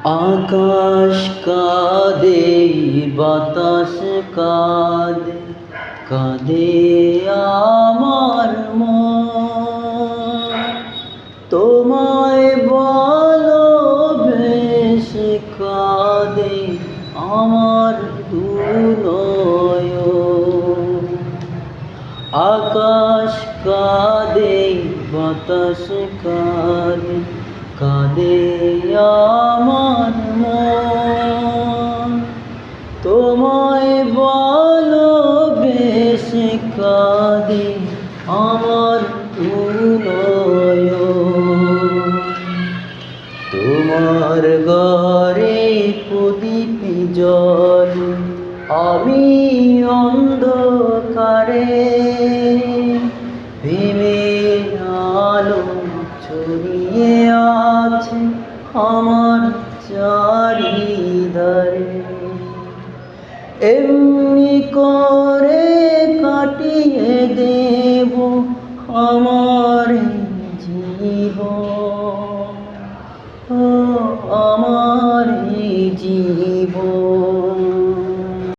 আকাশ কাঁদে, বাতাস কাঁদে, কাঁদে আমার মন। তোমায় ভালোবেসে কাঁদে আমার দুনয়ন। আকাশ কাঁদে, বাতাস কাঁদে, কাঁদে আমার মন। তোমায় ভালোবেসে কাঁদে আমার দুনয়ন। তোমার ঘরে প্রদীপ জ্বলে, আমি অন্ধকারে। প্রেমের আলো ছড়িয়ে আছে আমার চারিধারে। এমনি করে কাটিয়ে দেব আমার জীবন, ও আমার জীবন।